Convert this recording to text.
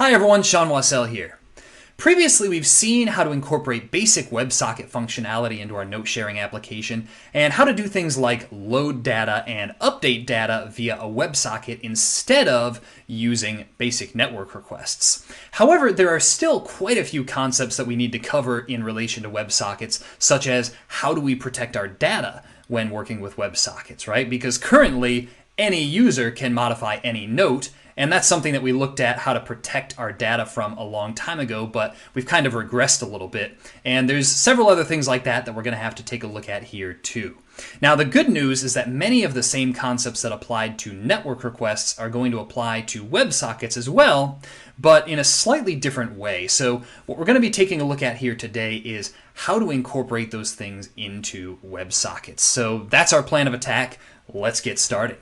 Hi everyone, Sean Wassell here. Previously, we've seen how to incorporate basic WebSocket functionality into our note sharing application and how to do things like load data and update data via a WebSocket instead of using basic network requests. However, there are still quite a few concepts that we need to cover in relation to WebSockets, such as how do we protect our data when working with WebSockets, right? Because currently, any user can modify any note, and that's something that we looked at how to protect our data from a long time ago, but we've kind of regressed a little bit. And there's several other things like that that we're going to have to take a look at here too. Now, the good news is that many of the same concepts that applied to network requests are going to apply to WebSockets as well, but in a slightly different way. So what we're going to be taking a look at here today is how to incorporate those things into WebSockets. So that's our plan of attack. Let's get started.